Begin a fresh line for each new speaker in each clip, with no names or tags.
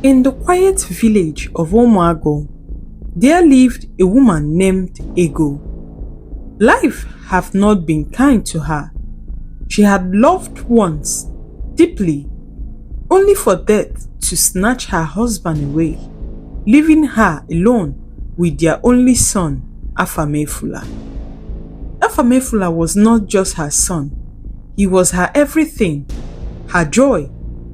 In the quiet village of Ago, there lived a woman named Ago. Life had not been kind to her. She had loved once, deeply, only for death to snatch her husband away, leaving her alone with their only son, Afula. Afula was not just her son, he was her everything, her joy,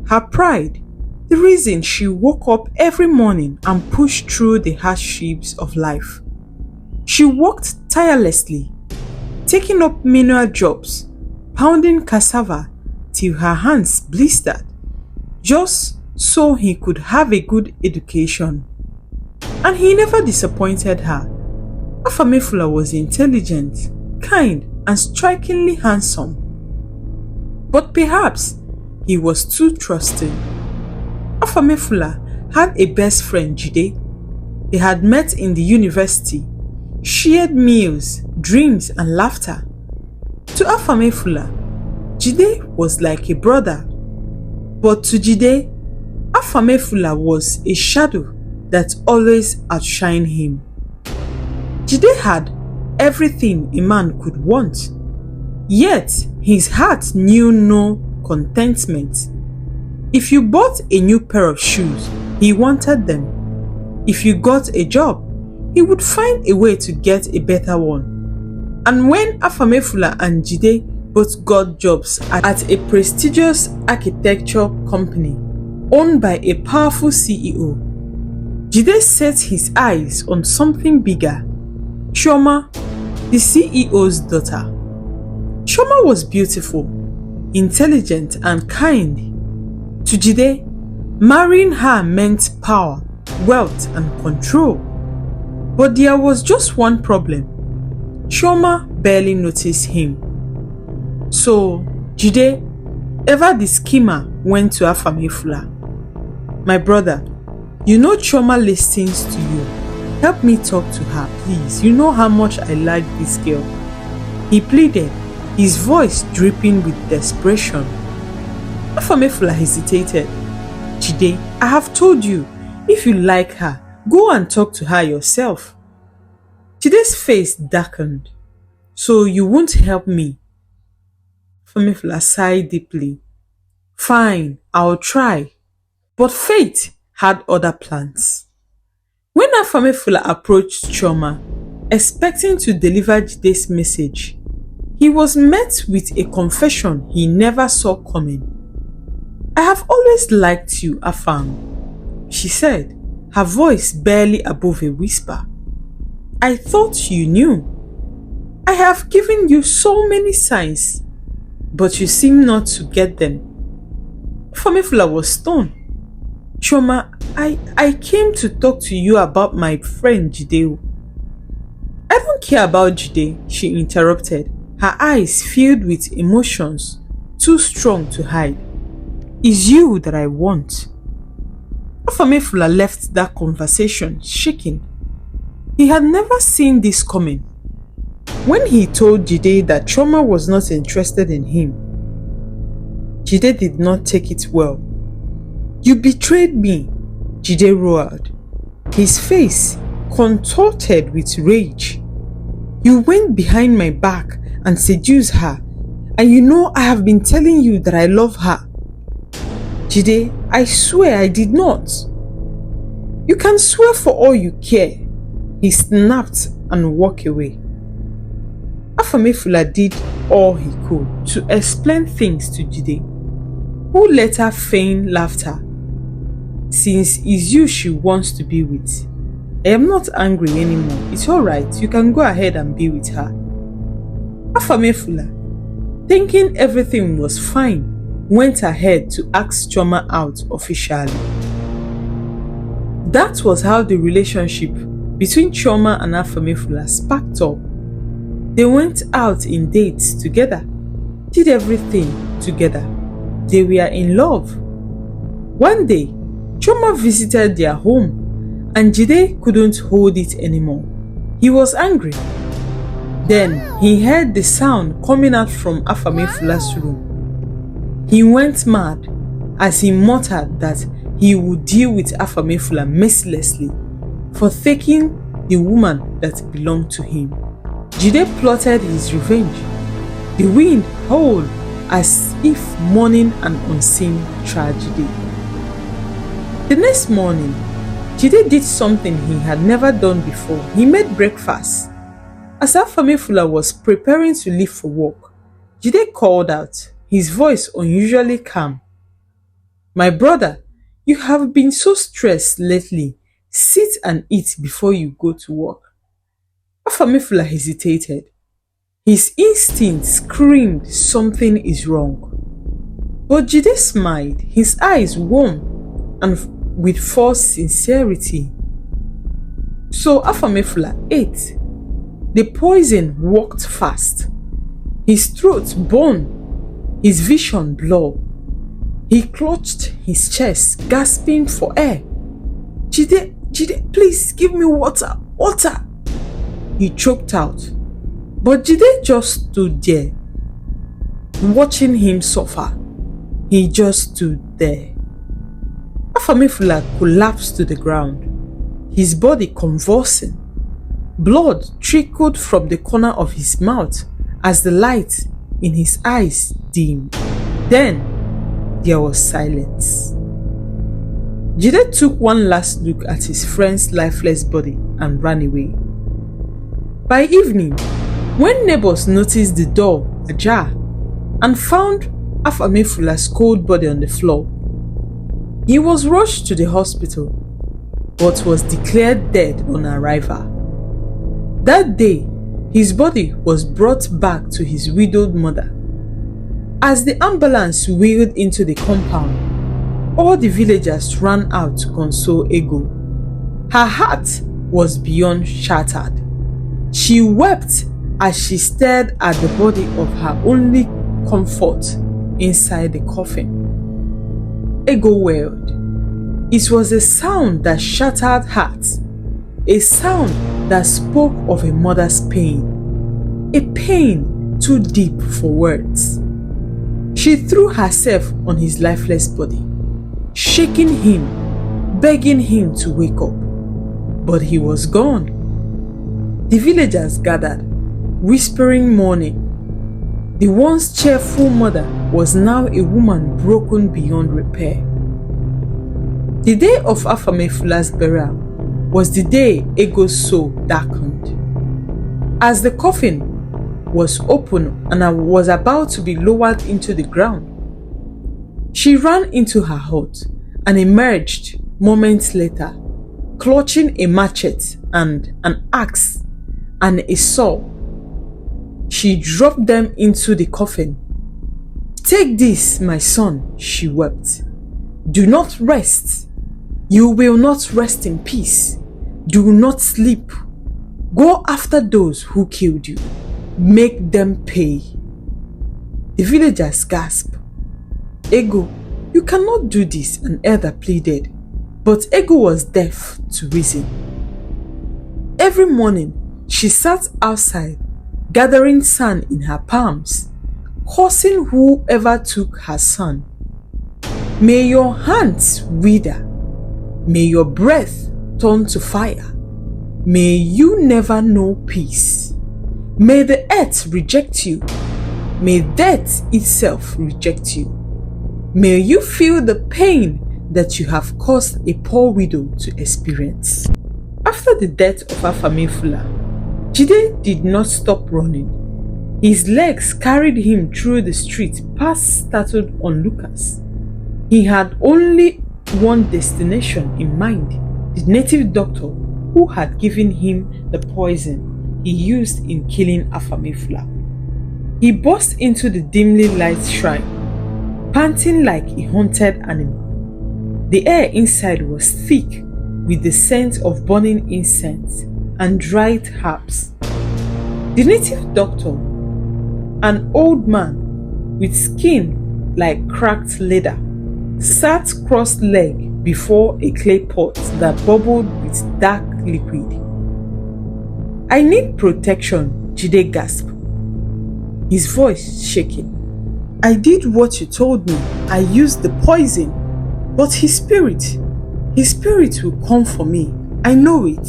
her pride, the reason she woke up every morning and pushed through the hardships of life. She worked tirelessly, taking up menial jobs, pounding cassava till her hands blistered, just so he could have a good education. And he never disappointed her. Afula was intelligent, kind, and strikingly handsome. But perhaps he was too trusting. Afula had a best friend, Jday. They had met in the university, shared meals, dreams, and laughter. To Afula, Jday was like a brother. But to Jday, Afula was a shadow that always outshined him. Jday had everything a man could want, yet his heart knew no contentment. If you bought a new pair of shoes, he wanted them. If you got a job, he would find a way to get a better one. And when Afula and Jday both got jobs at a prestigious architecture company owned by a powerful CEO, Jday set his eyes on something bigger: Chioma, the CEO's daughter. Chioma was beautiful, intelligent, and kind. To Jday, marrying her meant power, wealth, and control. But there was just one problem. Chioma barely noticed him. So Jday, ever the schemer, went to Afula. "My brother, you know Chioma listens to you. Help me talk to her, please. You know how much I like this girl." He pleaded, his voice dripping with desperation. Afula hesitated. "Jday, I have told you, if you like her, go and talk to her yourself." Jiday's face darkened. "So you won't help me?" Afula sighed deeply. "Fine, I'll try." But fate had other plans. When Afula approached Chioma, expecting to deliver Jiday's message, he was met with a confession he never saw coming. "I have always liked you, Afam," she said, her voice barely above a whisper. "I thought you knew. I have given you so many signs, but you seem not to get them." Afula was stunned. "Chioma, I came to talk to you about my friend Jday." "I don't care about Jday," she interrupted, her eyes filled with emotions too strong to hide. "It's you that I want." Afula left that conversation shaking. He had never seen this coming. When he told Jday that Chioma was not interested in him, Jday did not take it well. "You betrayed me," Jday roared, his face contorted with rage. "You went behind my back and seduced her, and you know I have been telling you that I love her." "Jday, I swear I did not." "You can swear for all you care." He snapped and walked away. Afula did all he could to explain things to Jday, who later feigned laughter. "Since it's you she wants to be with, I am not angry anymore. It's alright, you can go ahead and be with her." Afula, thinking everything was fine, went ahead to ask Chioma out officially. That was how the relationship between Chioma and Afula sparked up. They went out in dates together, did everything together. They were in love. One day, Chioma visited their home and Jday couldn't hold it anymore. He was angry. Then he heard the sound coming out from Afula's room. He went mad as he muttered that he would deal with Afamefula mercilessly for taking the woman that belonged to him. Jday plotted his revenge. The wind howled as if mourning an unseen tragedy. The next morning, Jday did something he had never done before. He made breakfast. As Afamefula was preparing to leave for work, Jday called out, his voice unusually calm. "My brother, you have been so stressed lately. Sit and eat before you go to work." Afamefula hesitated. His instinct screamed something is wrong. But Jday smiled, his eyes warm and with forced sincerity. So Afamefula ate. The poison worked fast. His throat burned, his vision blurred. He clutched his chest, gasping for air. Jday, please give me water, water," he choked out. But Jday just stood there, watching him suffer. He just stood there. Afamefula collapsed to the ground, his body convulsing. Blood trickled from the corner of his mouth as the light in his eyes dimmed. Then there was silence. Jday took one last look at his friend's lifeless body and ran away. By evening, when neighbors noticed the door ajar and found Afamefula's cold body on the floor, he was rushed to the hospital but was declared dead on arrival. That day, his body was brought back to his widowed mother. As the ambulance wheeled into the compound, all the villagers ran out to console Ago. Her heart was beyond shattered. She wept as she stared at the body of her only comfort inside the coffin. Ago wailed. It was a sound that shattered hearts, a sound that spoke of a mother's pain, a pain too deep for words. She threw herself on his lifeless body, shaking him, begging him to wake up. But he was gone. The villagers gathered, whispering mourning. The once cheerful mother was now a woman broken beyond repair. The day of Afamefula's burial was the day Ago's soul darkened. As the coffin was open and was about to be lowered into the ground, she ran into her hut and emerged moments later, clutching a matchet and an axe and a saw. She dropped them into the coffin. "Take this, my son," she wept. "Do not rest. You will not rest in peace. Do not sleep. Go after those who killed you. Make them pay." The villagers gasped. "Ago, you cannot do this," an elder pleaded. But Ago was deaf to reason. Every morning, she sat outside, gathering sand in her palms, cursing whoever took her son. "May your hands wither. May your breath turn to fire. May you never know peace. May the earth reject you. May death itself reject you. May you feel the pain that you have caused a poor widow to experience." After the death of Afamefula, Jday did not stop running. His legs carried him through the street past startled onlookers. He had only one destination in mind: the native doctor who had given him the poison he used in killing Afamefula. He burst into the dimly lit shrine, panting like a haunted animal. The air inside was thick with the scent of burning incense and dried herbs. The native doctor, an old man with skin like cracked leather, sat cross-legged before a clay pot that bubbled with dark liquid. "I need protection," Jday gasped, his voice shaking. "I did what you told me. I used the poison." But his spirit will come for me. I know it.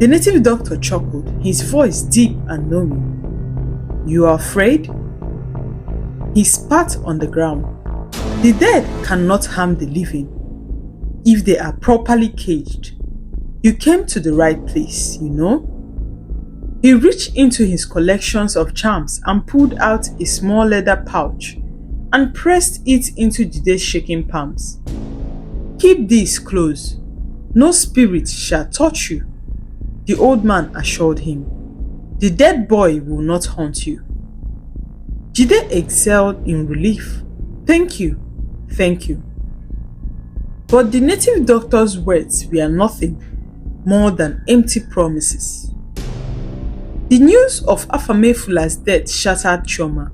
The native doctor chuckled, his voice deep and knowing. You are afraid? He spat on the ground. The dead cannot harm the living if they are properly caged. You came to the right place, you know. He reached into his collections of charms and pulled out a small leather pouch and pressed it into Jda's shaking palms. Keep this close. No spirit shall touch you, the old man assured him. The dead boy will not haunt you. Jday exhaled in relief. Thank you, thank you. But the native doctor's words were nothing more than empty promises. The news of Afula's death shattered Chioma.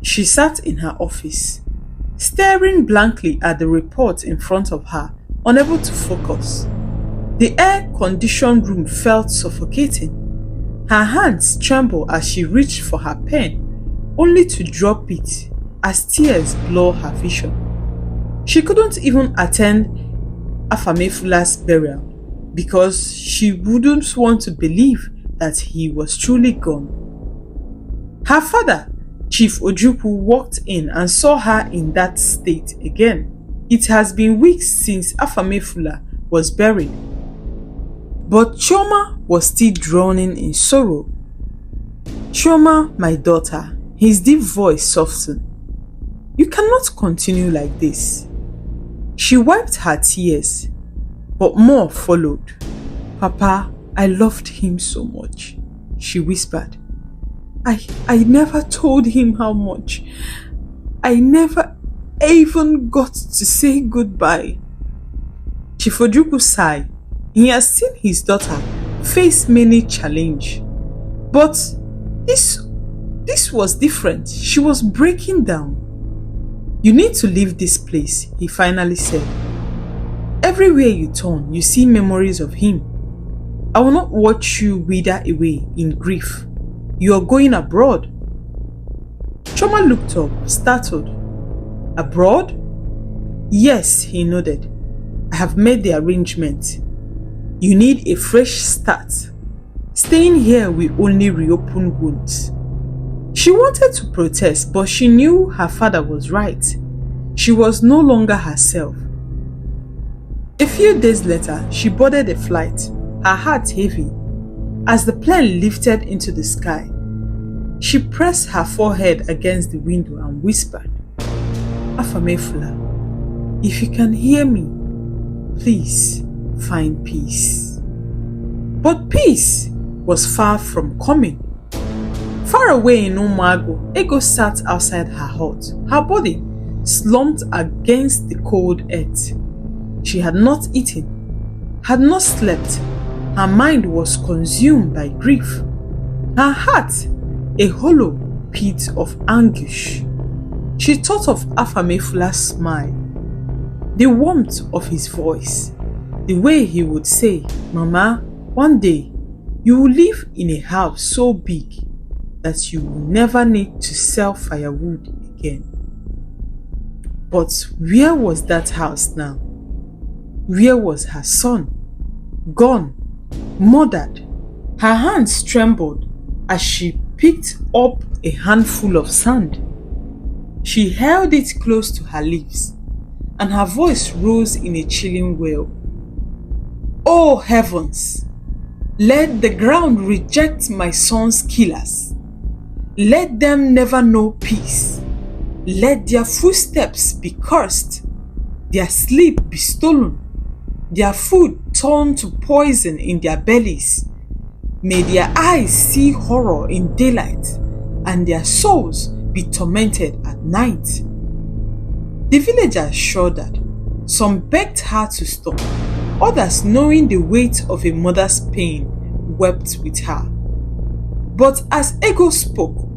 She sat in her office, staring blankly at the report in front of her, unable to focus. The air-conditioned room felt suffocating. Her hands trembled as she reached for her pen, only to drop it as tears blurred her vision. She couldn't even attend Afula's burial because she wouldn't want to believe that he was truly gone. Her father, Chief Ojukwu, walked in and saw her in that state again. It has been weeks since Afula was buried, but Chioma was still drowning in sorrow. Chioma, my daughter, his deep voice softened. You cannot continue like this. She wiped her tears, but more followed. Papa, I loved him so much, she whispered. I never told him how much. I never even got to say goodbye. Chief Ojukwu sighed. He has seen his daughter face many challenges, but this was different. She was breaking down. You need to leave this place, he finally said. Everywhere you turn, you see memories of him. I will not watch you wither away in grief. You are going abroad. Chioma looked up, startled. Abroad? Yes, he nodded. I have made the arrangement. You need a fresh start. Staying here will only reopen wounds. She wanted to protest, but she knew her father was right. She was no longer herself. A few days later, she boarded a flight, her heart heavy. As the plane lifted into the sky, she pressed her forehead against the window and whispered, Afula, if you can hear me, please find peace. But peace was far from coming. Far away in Umago, Ego sat outside her hut, her body slumped against the cold earth. She had not eaten, had not slept. Her mind was consumed by grief. Her heart, a hollow pit of anguish. She thought of Afula's smile, the warmth of his voice, the way he would say, Mama, one day you will live in a house so big that you will never need to sell firewood again. But where was that house now? Where was her son? Gone. Murdered. Her hands trembled as she picked up a handful of sand. She held it close to her lips, and her voice rose in a chilling wail. Oh heavens! Let the ground reject my son's killers. Let them never know peace. Let their footsteps be cursed, their sleep be stolen, their food turned to poison in their bellies. May their eyes see horror in daylight, and their souls be tormented at night. The villagers shuddered. Some begged her to stop. Others, knowing the weight of a mother's pain, wept with her. But as Ego spoke,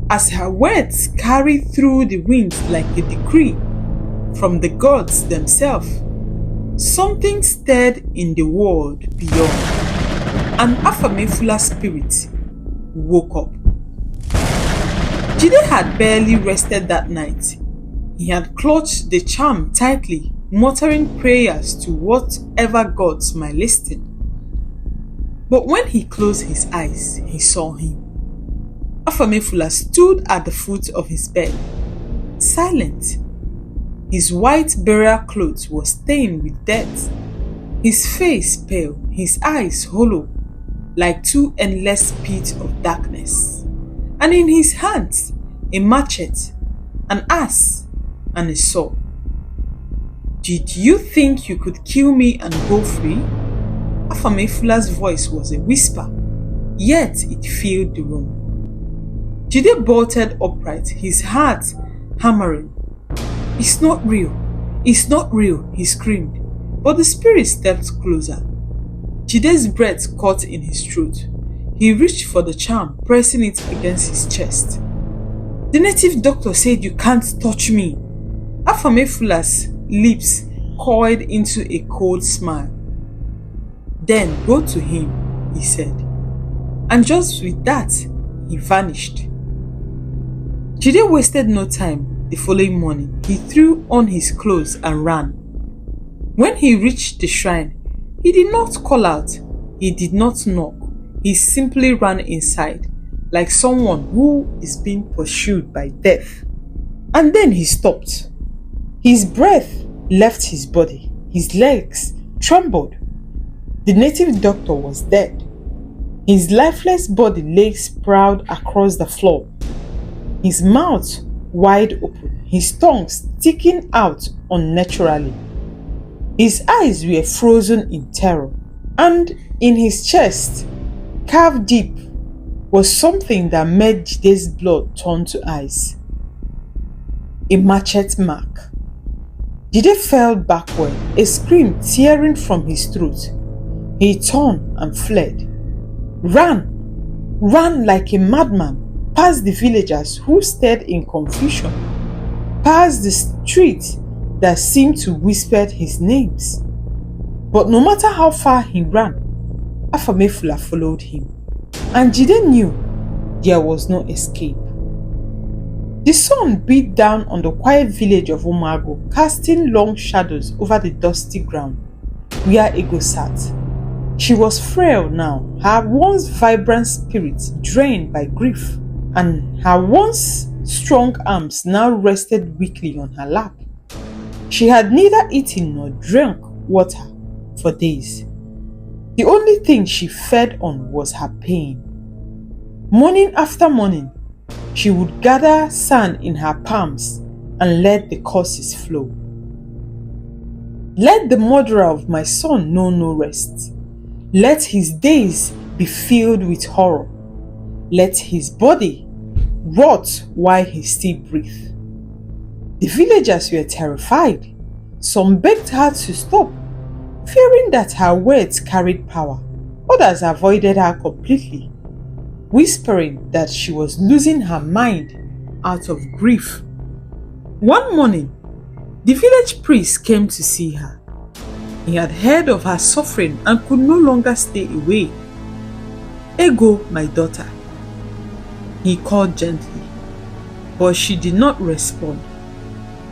as her words carried through the winds like a decree from the gods themselves, something stirred in the world beyond. An Afula spirit woke up. Jday had barely rested that night. He had clutched the charm tightly, muttering prayers to whatever gods might listen. But when he closed his eyes, he saw him. Afamefula stood at the foot of his bed, silent. His white burial clothes were stained with dirt, his face pale, his eyes hollow, like two endless pits of darkness. And in his hands, a matchet, an axe, and a saw. "Did you think you could kill me and go free?" Afamefula's voice was a whisper, yet it filled the room. Jday bolted upright, his heart hammering. "It's not real, it's not real," he screamed, but the spirit stepped closer. Jiday's breath caught in his throat. He reached for the charm, pressing it against his chest. "The native doctor said you can't touch me." Afamefula's lips coiled into a cold smile. "Then go to him," he said. And just with that, he vanished. Jday wasted no time. The following morning, he threw on his clothes and ran. When he reached the shrine, he did not call out, he did not knock, he simply ran inside, like someone who is being pursued by death. And then he stopped. His breath left his body, his legs trembled. The native doctor was dead. His lifeless body lay sprawled across the floor, his mouth wide open, his tongue sticking out unnaturally. His eyes were frozen in terror, and in his chest, carved deep, was something that made Jiday's blood turn to ice. A matchet mark. Jday fell backward, a scream tearing from his throat. He turned and fled. Ran like a madman, past the villagers who stared in confusion, past the street that seemed to whisper his names. But no matter how far he ran, Afamefula followed him, and Jday knew there was no escape. The sun beat down on the quiet village of Umago, casting long shadows over the dusty ground where Ego sat. She was frail now, her once vibrant spirit drained by grief, and her once strong arms now rested weakly on her lap. She had neither eaten nor drank water for days. The only thing she fed on was her pain. Morning after morning, she would gather sand in her palms and let the curses flow. "Let the murderer of my son know no rest. Let his days be filled with horror. Let his body rot while he still breathes." The villagers were terrified. Some begged her to stop, fearing that her words carried power. Others avoided her completely, whispering that she was losing her mind out of grief. One morning, the village priest came to see her. He had heard of her suffering and could no longer stay away. "Ego, my daughter," he called gently, but she did not respond.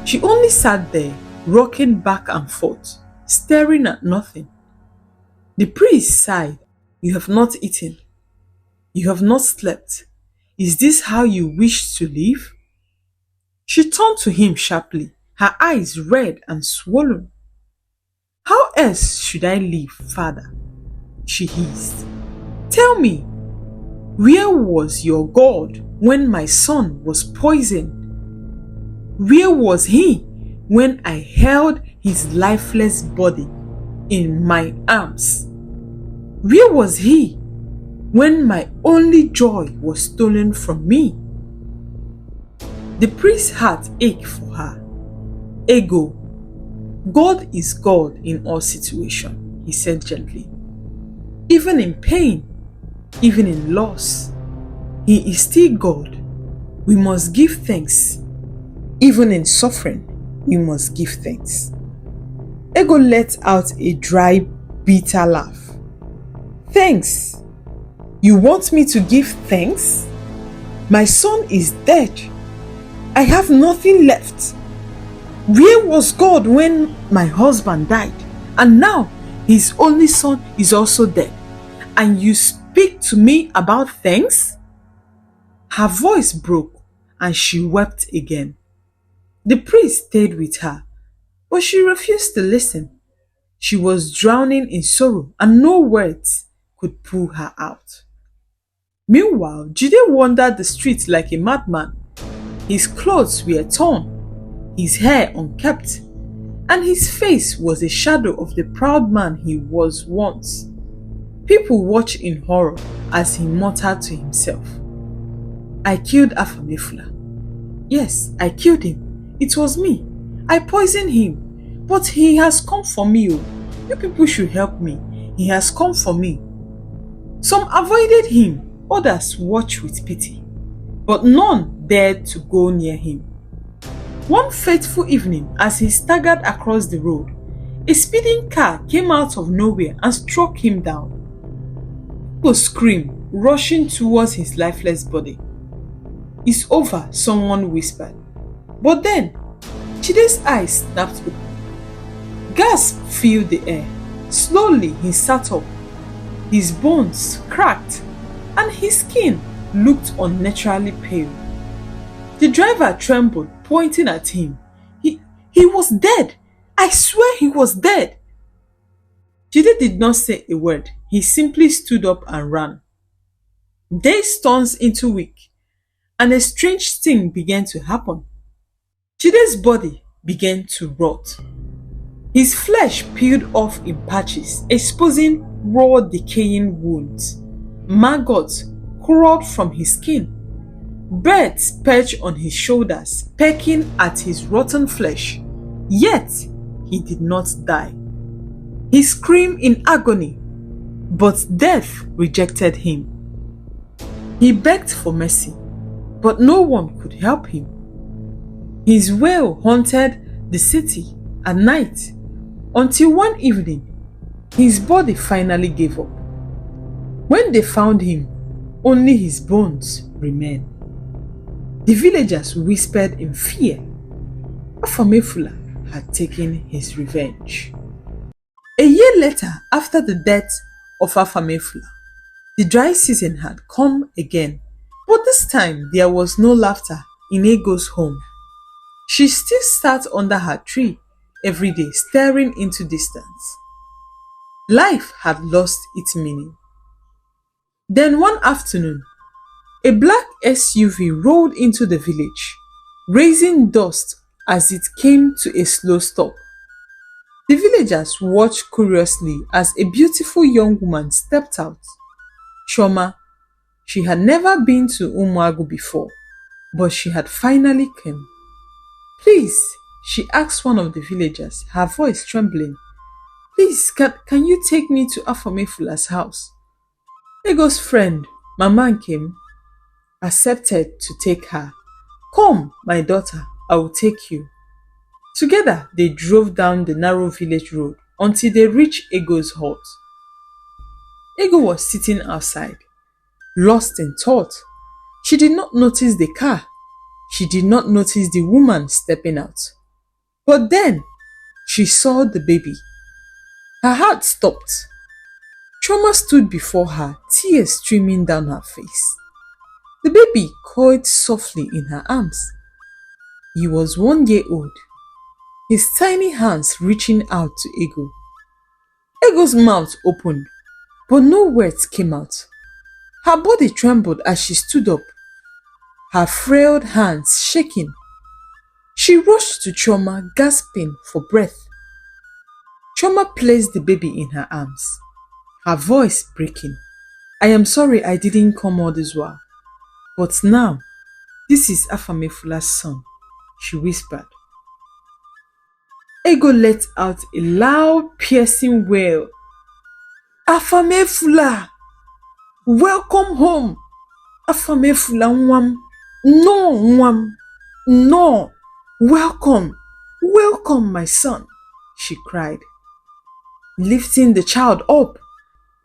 She only sat there, rocking back and forth, staring at nothing. The priest sighed. "You have not eaten. You have not slept. Is this how you wish to live?" She turned to him sharply, her eyes red and swollen. "How else should I live, father?" she hissed. "Tell me, where was your God when my son was poisoned? Where was he when I held his lifeless body in my arms? Where was he when my only joy was stolen from me?" The priest's heart ached for her. "Ego, God is God in all situations," he said gently. "Even in pain, even in loss, he is still God. We must give thanks. Even in suffering, we must give thanks." Ego let out a dry, bitter laugh. "Thanks? You want me to give thanks? My son is dead. I have nothing left. Where was God when my husband died? And now his only son is also dead. And you speak to me about things?" Her voice broke and she wept again. The priest stayed with her, but she refused to listen. She was drowning in sorrow and no words could pull her out. Meanwhile, Jday wandered the streets like a madman. His clothes were torn, his hair unkempt, and his face was a shadow of the proud man he was once. People watched in horror as he muttered to himself, "I killed Afamefula. Yes, I killed him. It was me. I poisoned him. But he has come for me. Oh. You people should help me. He has come for me." Some avoided him, others watched with pity, but none dared to go near him. One fateful evening, as he staggered across the road, a speeding car came out of nowhere and struck him down. People screamed, rushing towards his lifeless body. "It's over," someone whispered. But then, Jiday's eyes snapped open. Gasps filled the air. Slowly he sat up. His bones cracked and his skin looked unnaturally pale. The driver trembled, pointing at him. He was dead. I swear he was dead." Jday did not say a word. He simply stood up and ran. Days turned into weeks, and a strange thing began to happen. Jiday's body began to rot. His flesh peeled off in patches, exposing raw, decaying wounds. Maggots crawled from his skin. Birds perched on his shoulders, pecking at his rotten flesh. Yet, he did not die. He screamed in agony, but death rejected him. He begged for mercy, but no one could help him. His wail haunted the city at night, until one evening, his body finally gave up. When they found him, only his bones remained. The villagers whispered in fear. Afamefula had taken his revenge. A year later, after the death of Afamefula, the dry season had come again, but this time there was no laughter in Ago's home. She still sat under her tree every day, staring into distance. Life had lost its meaning. Then one afternoon, a black SUV rolled into the village, raising dust as it came to a slow stop. The villagers watched curiously as a beautiful young woman stepped out. Chioma, she had never been to Umuagu before, but she had finally come. "Please," she asked one of the villagers, her voice trembling, "please, can you take me to Afamefula's house?" Ego's friend, Mama came, accepted to take her. "Come, my daughter, I will take you." Together, they drove down the narrow village road until they reached Ego's hut. Ego was sitting outside, lost in thought. She did not notice the car. She did not notice the woman stepping out. But then, she saw the baby. Her heart stopped. Chioma stood before her, tears streaming down her face. The baby coiled softly in her arms. He was 1 year old, his tiny hands reaching out to Ego. Ego's mouth opened, but no words came out. Her body trembled as she stood up, her frail hands shaking. She rushed to Chioma, gasping for breath. Chioma placed the baby in her arms, her voice breaking. "I am sorry I didn't come all this while, but now, this is Afamefula's son," she whispered. Ego let out a loud, piercing wail. "Afamefula! Welcome home! Afamefula nwam! No, nwam! No! Welcome! Welcome, my son!" she cried, lifting the child up.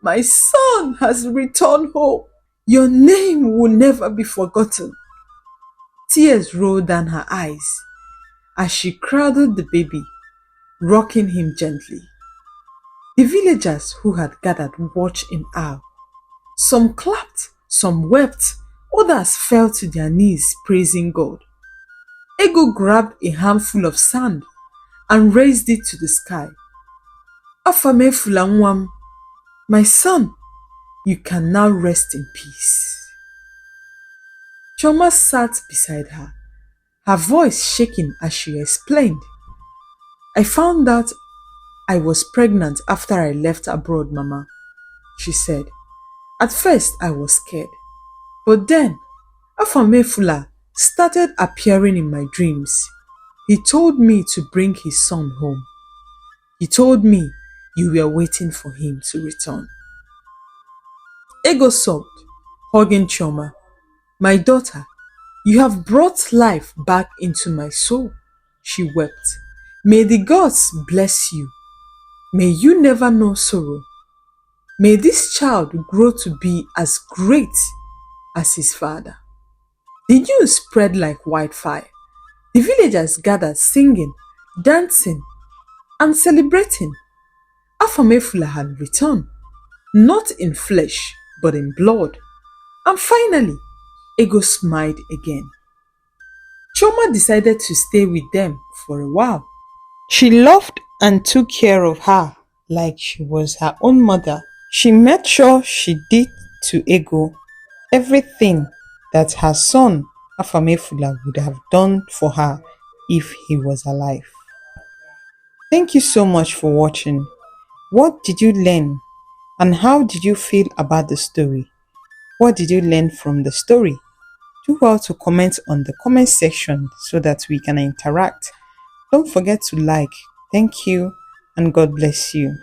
"My son has returned home. Your name will never be forgotten." Tears rolled down her eyes as she cradled the baby, rocking him gently. The villagers who had gathered watched in awe. Some clapped, some wept, others fell to their knees praising God. Ego grabbed a handful of sand and raised it to the sky. Afamefula nwam, my son, you can now rest in peace. Choma sat beside her voice shaking as she explained. I found out I was pregnant after I left abroad, Mama, she said. At first I was scared, but then Afamefula started appearing in my dreams. He told me to bring his son home. He told me you were waiting for him to return. Ego sobbed, hugging Chioma. My daughter, you have brought life back into my soul, she wept. May the gods bless you. May you never know sorrow. May this child grow to be as great as his father. The news spread like wildfire. The villagers gathered singing, dancing, and celebrating. Afamefula had returned, not in flesh, but in blood. And finally, Ego smiled again. Choma decided to stay with them for a while. She loved and took care of her like she was her own mother. She made sure she did to Ego everything that her son Afamefula would have done for her if he was alive. Thank you so much for watching. What did you learn and how did you feel about the story? What did you learn from the story? Do well to comment on the comment section so that we can interact. Don't forget to like. Thank you and God bless you.